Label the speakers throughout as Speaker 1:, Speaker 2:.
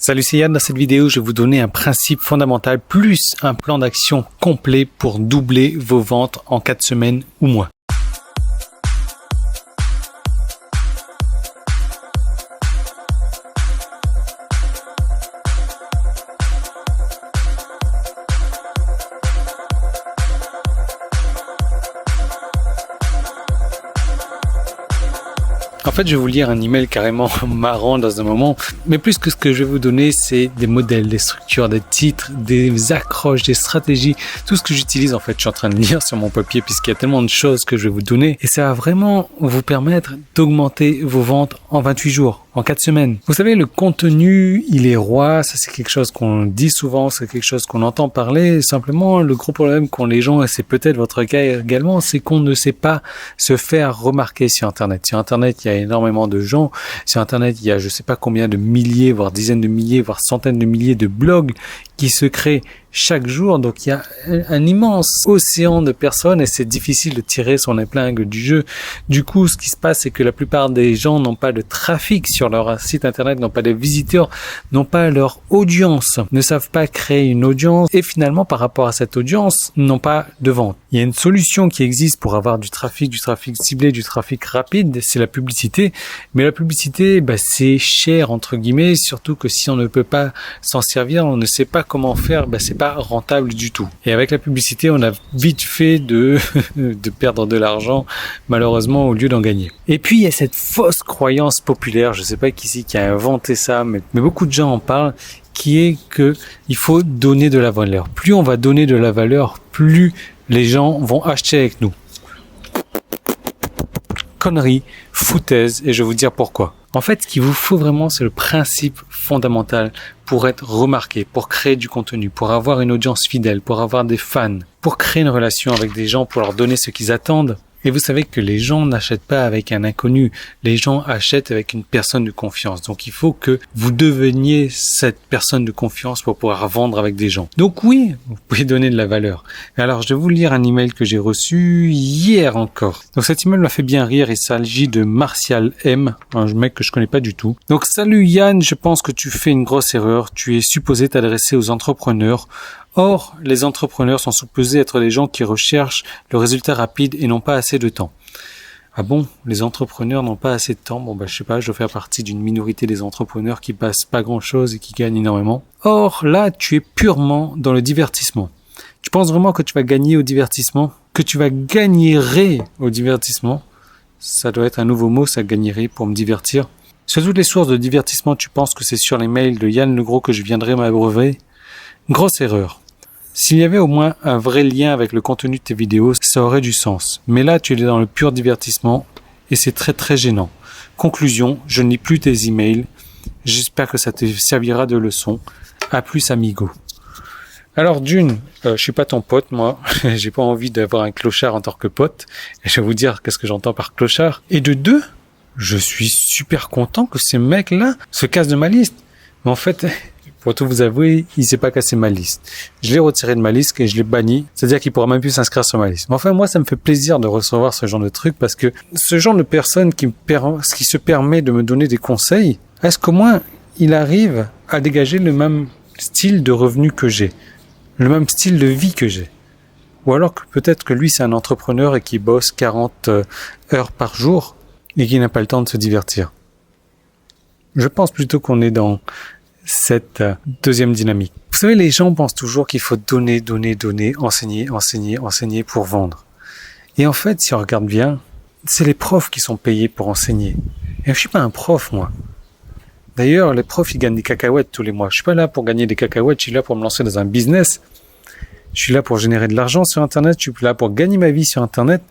Speaker 1: Salut, c'est Yann. Dans cette vidéo, je vais vous donner un principe fondamental plus un plan d'action complet pour doubler vos ventes en 4 semaines ou moins. En fait, je vais vous lire un email carrément marrant dans un moment, mais plus que ce que je vais vous donner, c'est des modèles, des structures, des titres, des accroches, des stratégies, tout ce que j'utilise en fait. Je suis en train de lire sur mon papier puisqu'il y a tellement de choses que je vais vous donner et ça va vraiment vous permettre d'augmenter vos ventes en 28 jours, en 4 semaines. Vous savez, le contenu, il est roi, ça c'est quelque chose qu'on dit souvent, c'est quelque chose qu'on entend parler. Simplement, le gros problème qu'ont les gens, et c'est peut-être votre cas également, c'est qu'on ne sait pas se faire remarquer sur Internet. Sur Internet, il y a énormément de gens. Sur Internet, il y a je sais pas combien de milliers, voire dizaines de milliers, voire centaines de milliers de blogs qui se créent chaque jour. Donc, il y a un immense océan de personnes et c'est difficile de tirer son épingle du jeu. Du coup, ce qui se passe, c'est que la plupart des gens n'ont pas de trafic sur leur site Internet, n'ont pas de visiteurs, n'ont pas leur audience, ne savent pas créer une audience et finalement, par rapport à cette audience, n'ont pas de vente. Il y a une solution qui existe pour avoir du trafic ciblé, du trafic rapide, c'est la publicité. Mais la publicité, c'est cher entre guillemets, surtout que si on ne peut pas s'en servir, on ne sait pas comment faire, c'est pas rentable du tout. Et avec la publicité, on a vite fait de perdre de l'argent, malheureusement, au lieu d'en gagner. Et puis, il y a cette fausse croyance populaire, je sais pas qui a inventé ça, mais beaucoup de gens en parlent, qui est que il faut donner de la valeur. Plus on va donner de la valeur, plus les gens vont acheter avec nous. Connerie, foutaise, et je vais vous dire pourquoi. En fait, ce qu'il vous faut vraiment, c'est le principe fondamental pour être remarqué, pour créer du contenu, pour avoir une audience fidèle, pour avoir des fans, pour créer une relation avec des gens, pour leur donner ce qu'ils attendent. Et vous savez que les gens n'achètent pas avec un inconnu, les gens achètent avec une personne de confiance. Donc il faut que vous deveniez cette personne de confiance pour pouvoir vendre avec des gens. Donc oui, vous pouvez donner de la valeur. Alors je vais vous lire un email que j'ai reçu hier encore. Donc cet email m'a fait bien rire, il s'agit de Martial M, un mec que je connais pas du tout. Donc salut Yann, je pense que tu fais une grosse erreur, tu es supposé t'adresser aux entrepreneurs. Or, les entrepreneurs sont supposés être des gens qui recherchent le résultat rapide et n'ont pas assez de temps. Ah bon, les entrepreneurs n'ont pas assez de temps. Je sais pas, je dois faire partie d'une minorité des entrepreneurs qui passent pas grand chose et qui gagnent énormément. Or, là, tu es purement dans le divertissement. Tu penses vraiment que tu vas gagner au divertissement? Que tu vas gagner au divertissement? Ça doit être un nouveau mot, ça gagnerait pour me divertir. Sur toutes les sources de divertissement, tu penses que c'est sur les mails de Yann Legros que je viendrai m'abreuver? Grosse erreur. S'il y avait au moins un vrai lien avec le contenu de tes vidéos, ça aurait du sens. Mais là, tu es dans le pur divertissement et c'est très très gênant. Conclusion, je ne lis plus tes emails. J'espère que ça te servira de leçon. À plus, amigo. Alors d'une, je suis pas ton pote, moi. J'ai pas envie d'avoir un clochard en tant que pote. Et je vais vous dire qu'est-ce que j'entends par clochard. Et de deux, je suis super content que ces mecs-là se cassent de ma liste. Mais en fait, pour tout vous avouer, il s'est pas cassé ma liste. Je l'ai retiré de ma liste et je l'ai banni. C'est-à-dire qu'il pourra même plus s'inscrire sur ma liste. Mais enfin, moi, ça me fait plaisir de recevoir ce genre de truc parce que ce genre de personne qui se permet de me donner des conseils, est-ce qu'au moins il arrive à dégager le même style de revenu que j'ai? Le même style de vie que j'ai? Ou alors que peut-être que lui, c'est un entrepreneur et qui bosse 40 heures par jour et qui n'a pas le temps de se divertir. Je pense plutôt qu'on est dans cette deuxième dynamique. Vous savez, les gens pensent toujours qu'il faut donner, enseigner pour vendre. Et en fait, si on regarde bien, c'est les profs qui sont payés pour enseigner. Et je suis pas un prof, moi. D'ailleurs, les profs, ils gagnent des cacahuètes tous les mois. Je suis pas là pour gagner des cacahuètes, je suis là pour me lancer dans un business. Je suis là pour générer de l'argent sur Internet, je suis là pour gagner ma vie sur Internet.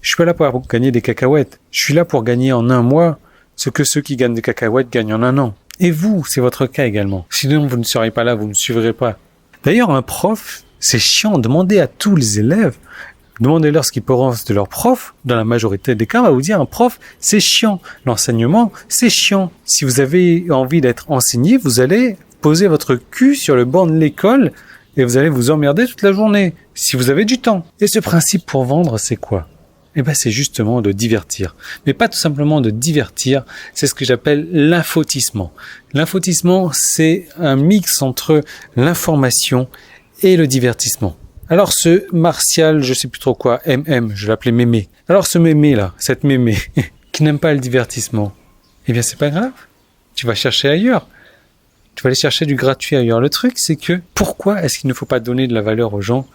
Speaker 1: Je suis pas là pour gagner des cacahuètes. Je suis là pour gagner en un mois ce que ceux qui gagnent des cacahuètes gagnent en un an. Et vous, c'est votre cas également. Sinon, vous ne seriez pas là, vous ne suivrez pas. D'ailleurs, un prof, c'est chiant. Demandez à tous les élèves, demandez-leur ce qu'ils pensent de leur prof. Dans la majorité des cas, on va vous dire, un prof, c'est chiant. L'enseignement, c'est chiant. Si vous avez envie d'être enseigné, vous allez poser votre cul sur le banc de l'école et vous allez vous emmerder toute la journée, si vous avez du temps. Et ce principe pour vendre, c'est quoi? C'est justement de divertir. Mais pas tout simplement de divertir, c'est ce que j'appelle l'infotissement. L'infotissement, c'est un mix entre l'information et le divertissement. Alors ce Martial, je sais plus trop quoi, je l'appelais Mémé. Alors ce Mémé là, cette Mémé, qui n'aime pas le divertissement, c'est pas grave. Tu vas chercher ailleurs. Tu vas aller chercher du gratuit ailleurs. Le truc, c'est que pourquoi est-ce qu'il ne faut pas donner de la valeur aux gens?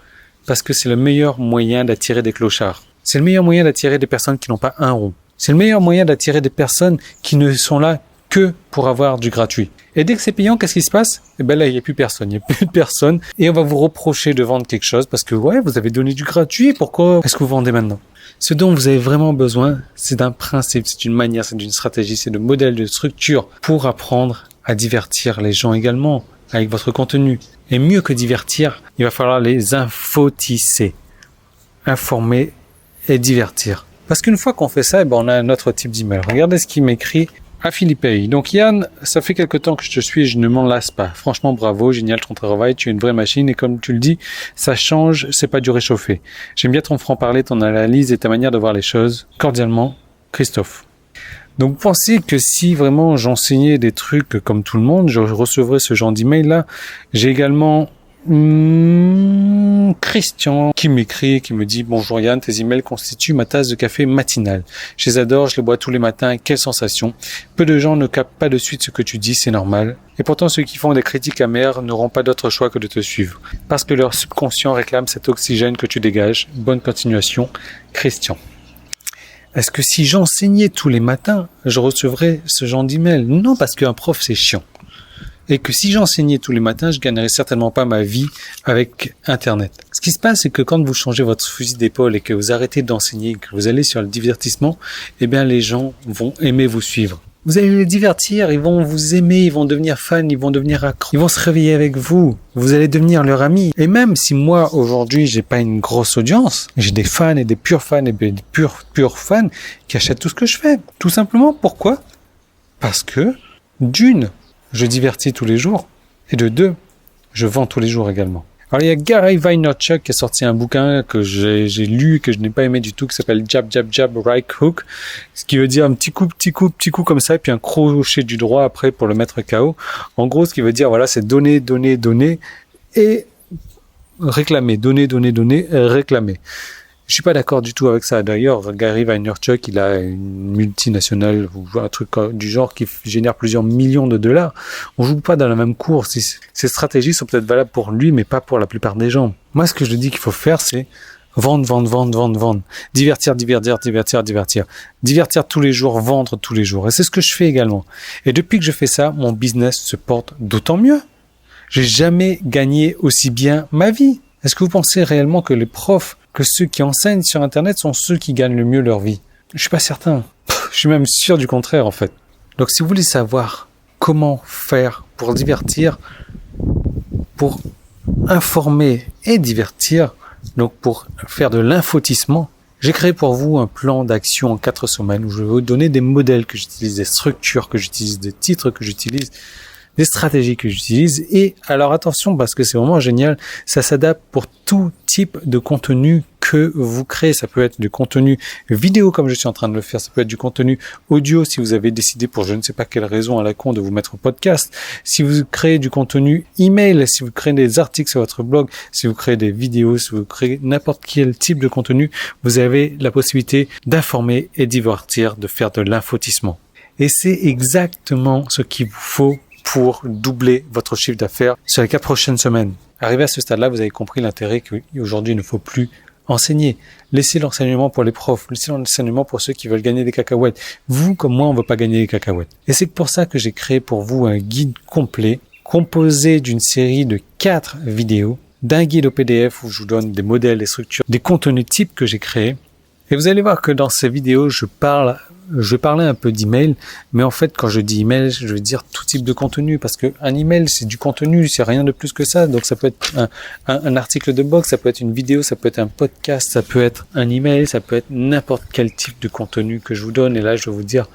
Speaker 1: Parce que c'est le meilleur moyen d'attirer des clochards. C'est le meilleur moyen d'attirer des personnes qui n'ont pas un rond. C'est le meilleur moyen d'attirer des personnes qui ne sont là que pour avoir du gratuit. Et dès que c'est payant, qu'est-ce qui se passe? Là, il n'y a plus personne. Il n'y a plus de personne. Et on va vous reprocher de vendre quelque chose parce que, vous avez donné du gratuit. Pourquoi est-ce que vous vendez maintenant? Ce dont vous avez vraiment besoin, c'est d'un principe, c'est d'une manière, c'est d'une stratégie, c'est de modèles, de structure pour apprendre à divertir les gens également avec votre contenu. Et mieux que divertir, il va falloir les infotisser. Informer et divertir. Parce qu'une fois qu'on fait ça, on a un autre type d'email. Regardez ce qu'il m'écrit à Philippe. Donc Yann, ça fait quelque temps que je te suis et je ne m'en lasse pas. Franchement, bravo, génial ton travail, tu es une vraie machine et comme tu le dis, ça change, c'est pas du réchauffé. J'aime bien ton franc-parler, ton analyse et ta manière de voir les choses. Cordialement, Christophe. Donc vous pensez que si vraiment j'enseignais des trucs comme tout le monde, je recevrais ce genre d'email là. J'ai également Christian qui m'écrit, qui me dit: bonjour Yann, tes emails constituent ma tasse de café matinale. Je les adore, je les bois tous les matins, quelle sensation. Peu de gens ne captent pas de suite ce que tu dis, c'est normal. Et pourtant ceux qui font des critiques amères n'auront pas d'autre choix que de te suivre. Parce que leur subconscient réclame cet oxygène que tu dégages. Bonne continuation, Christian. Est-ce que si j'enseignais tous les matins, je recevrais ce genre d'email? Non, parce qu'un prof c'est chiant. Et que si j'enseignais tous les matins, je gagnerais certainement pas ma vie avec Internet. Ce qui se passe, c'est que quand vous changez votre fusil d'épaule et que vous arrêtez d'enseigner, que vous allez sur le divertissement, les gens vont aimer vous suivre. Vous allez les divertir, ils vont vous aimer, ils vont devenir fans, ils vont devenir accros, ils vont se réveiller avec vous, vous allez devenir leur ami. Et même si moi, aujourd'hui, j'ai pas une grosse audience, j'ai des fans et des purs fans et des purs fans qui achètent tout ce que je fais. Tout simplement, pourquoi? Parce que, d'une, je divertis tous les jours, et de deux, je vends tous les jours également. Alors il y a Gary Vaynerchuk qui a sorti un bouquin que j'ai lu, que je n'ai pas aimé du tout, qui s'appelle Jab, Jab, Jab, Right Hook, ce qui veut dire un petit coup comme ça, et puis un crochet du droit après pour le mettre KO. En gros, ce qui veut dire, c'est donner, donner, donner, et réclamer, donner, donner, donner, et réclamer. Je suis pas d'accord du tout avec ça. D'ailleurs, Gary Vaynerchuk, il a une multinationale ou un truc du genre qui génère plusieurs millions de dollars. On joue pas dans la même course. Ces stratégies sont peut-être valables pour lui, mais pas pour la plupart des gens. Moi, ce que je dis qu'il faut faire, c'est vendre, vendre, vendre, vendre, vendre. Divertir, divertir, divertir, divertir. Divertir tous les jours, vendre tous les jours. Et c'est ce que je fais également. Et depuis que je fais ça, mon business se porte d'autant mieux. J'ai jamais gagné aussi bien ma vie. Est-ce que vous pensez réellement que les profs, que ceux qui enseignent sur Internet sont ceux qui gagnent le mieux leur vie? Je suis pas certain. Je suis même sûr du contraire, en fait. Donc, si vous voulez savoir comment faire pour divertir, pour informer et divertir, donc pour faire de l'infotissement, j'ai créé pour vous un plan d'action en 4 semaines où je vais vous donner des modèles que j'utilise, des structures que j'utilise, des titres que j'utilise, des stratégies que j'utilise. Et alors attention, parce que c'est vraiment génial, ça s'adapte pour tout type de contenu que vous créez. Ça peut être du contenu vidéo comme je suis en train de le faire, ça peut être du contenu audio si vous avez décidé pour je ne sais pas quelle raison à la con de vous mettre au podcast, si vous créez du contenu email, si vous créez des articles sur votre blog, si vous créez des vidéos, si vous créez n'importe quel type de contenu, vous avez la possibilité d'informer et divertir, de faire de l'infotissement. Et c'est exactement ce qu'il vous faut pour doubler votre chiffre d'affaires sur les 4 prochaines semaines. Arrivé à ce stade-là, vous avez compris l'intérêt qu'aujourd'hui il ne faut plus enseigner. Laissez l'enseignement pour les profs, laissez l'enseignement pour ceux qui veulent gagner des cacahuètes. Vous, comme moi, on ne veut pas gagner des cacahuètes. Et c'est pour ça que j'ai créé pour vous un guide complet, composé d'une série de 4 vidéos, d'un guide au PDF où je vous donne des modèles, des structures, des contenus types que j'ai créés. Et vous allez voir que dans ces vidéos, je parle je vais parler un peu d'email, mais en fait, quand je dis email, je veux dire tout type de contenu, parce que un email, c'est du contenu, c'est rien de plus que ça. Donc, ça peut être un article de blog, ça peut être une vidéo, ça peut être un podcast, ça peut être un email, ça peut être n'importe quel type de contenu que je vous donne. Et là, je vais vous dire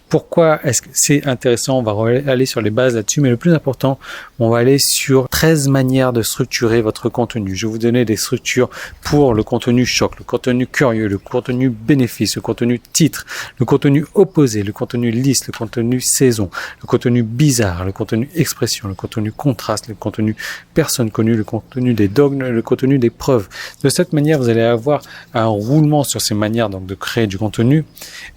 Speaker 1: pourquoi est-ce que c'est intéressant. On va aller sur les bases là-dessus, mais le plus important, on va aller sur 13 manières de structurer votre contenu. Je vais vous donner des structures pour le contenu choc, le contenu curieux, le contenu bénéfice, le contenu titre, le contenu opposé, le contenu liste, le contenu saison, le contenu bizarre, le contenu expression, le contenu contraste, le contenu personne connue, le contenu des dogmes, le contenu des preuves. De cette manière, vous allez avoir un roulement sur ces manières donc de créer du contenu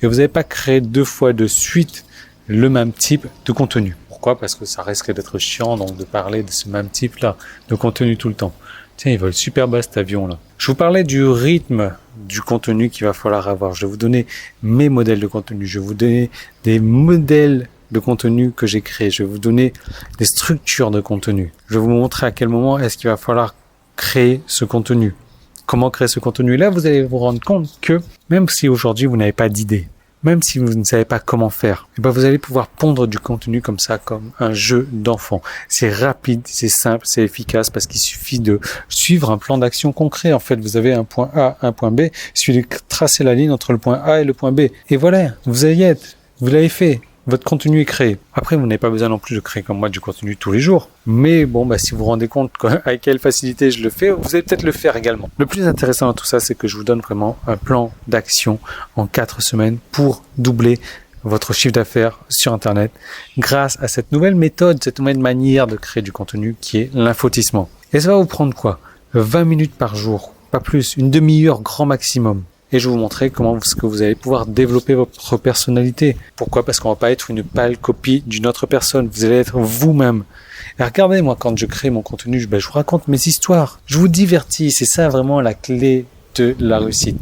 Speaker 1: et vous n'allez pas créer 2 fois de suite le même type de contenu. Pourquoi ? Parce que ça risque d'être chiant donc de parler de ce même type-là de contenu tout le temps. Tiens, il vole super bas cet avion-là. Je vous parlais du rythme du contenu qu'il va falloir avoir. Je vais vous donner mes modèles de contenu. Je vais vous donner des modèles de contenu que j'ai créés. Je vais vous donner des structures de contenu. Je vais vous montrer à quel moment est-ce qu'il va falloir créer ce contenu. Comment créer ce contenu. Là, vous allez vous rendre compte que même si aujourd'hui vous n'avez pas d'idée, même si vous ne savez pas comment faire, vous allez pouvoir pondre du contenu comme ça, comme un jeu d'enfant. C'est rapide, c'est simple, c'est efficace parce qu'il suffit de suivre un plan d'action concret. En fait, vous avez un point A, un point B. Il suffit de tracer la ligne entre le point A et le point B. Et voilà, vous y êtes. Vous l'avez fait. Votre contenu est créé. Après, vous n'avez pas besoin non plus de créer comme moi du contenu tous les jours. Mais bon, si vous vous rendez compte avec quelle facilité je le fais, vous allez peut-être le faire également. Le plus intéressant dans tout ça, c'est que je vous donne vraiment un plan d'action en 4 semaines pour doubler votre chiffre d'affaires sur Internet grâce à cette nouvelle méthode, cette nouvelle manière de créer du contenu qui est l'infotissement. Et ça va vous prendre quoi ? 20 minutes par jour, pas plus, une demi-heure grand maximum. Et je vais vous montrer comment est-ce que vous allez pouvoir développer votre personnalité. Pourquoi ? Parce qu'on va pas être une pâle copie d'une autre personne. Vous allez être vous-même. Et regardez, moi, quand je crée mon contenu, je vous raconte mes histoires. Je vous divertis. C'est ça vraiment la clé de la réussite.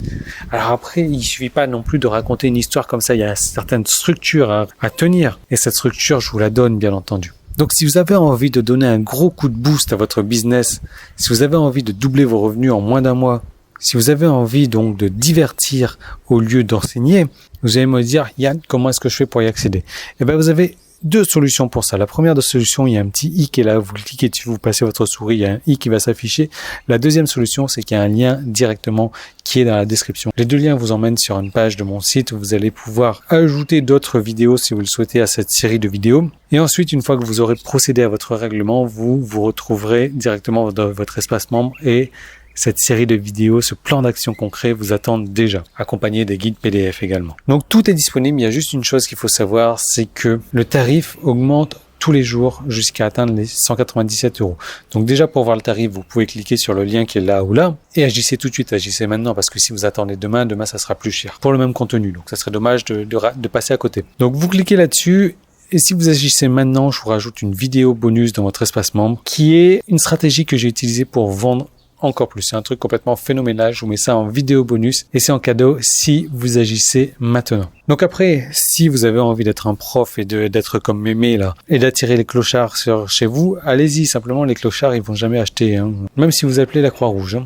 Speaker 1: Alors après, il suffit pas non plus de raconter une histoire comme ça. Il y a certaines structures à tenir. Et cette structure, je vous la donne, bien entendu. Donc, si vous avez envie de donner un gros coup de boost à votre business, si vous avez envie de doubler vos revenus en moins d'un mois, si vous avez envie donc de divertir au lieu d'enseigner, vous allez me dire, Yann, comment est-ce que je fais pour y accéder ? Vous avez 2 solutions pour ça. La première solution, il y a un petit i qui est là, vous cliquez dessus, vous passez votre souris, il y a un i qui va s'afficher. La deuxième solution, c'est qu'il y a un lien directement qui est dans la description. Les 2 liens vous emmènent sur une page de mon site où vous allez pouvoir ajouter d'autres vidéos si vous le souhaitez à cette série de vidéos. Et ensuite, une fois que vous aurez procédé à votre règlement, vous retrouverez directement dans votre espace membre et cette série de vidéos, ce plan d'action concret vous attend déjà, accompagné des guides PDF également. Donc tout est disponible, il y a juste une chose qu'il faut savoir, c'est que le tarif augmente tous les jours jusqu'à atteindre les 197 €. Donc déjà pour voir le tarif, vous pouvez cliquer sur le lien qui est là ou là et agissez tout de suite, agissez maintenant parce que si vous attendez demain ça sera plus cher pour le même contenu. Donc ça serait dommage de passer à côté. Donc vous cliquez là-dessus. Et si vous agissez maintenant, je vous rajoute une vidéo bonus dans votre espace membre qui est une stratégie que j'ai utilisée pour vendre encore plus. C'est un truc complètement phénoménal. Je vous mets ça en vidéo bonus et c'est en cadeau si vous agissez maintenant. Donc après, si vous avez envie d'être un prof et d'être comme Mémé là et d'attirer les clochards chez vous, allez-y. Simplement, les clochards, ils vont jamais acheter, même si vous appelez la Croix-Rouge.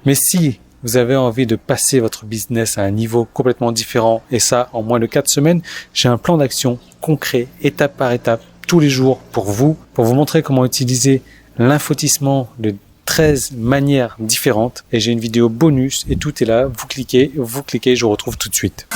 Speaker 1: Mais si vous avez envie de passer votre business à un niveau complètement différent et ça en moins de 4 semaines, j'ai un plan d'action concret, étape par étape, tous les jours pour vous montrer comment utiliser l'infotissement de 13 manières différentes et j'ai une vidéo bonus et tout est là, vous cliquez, je vous retrouve tout de suite.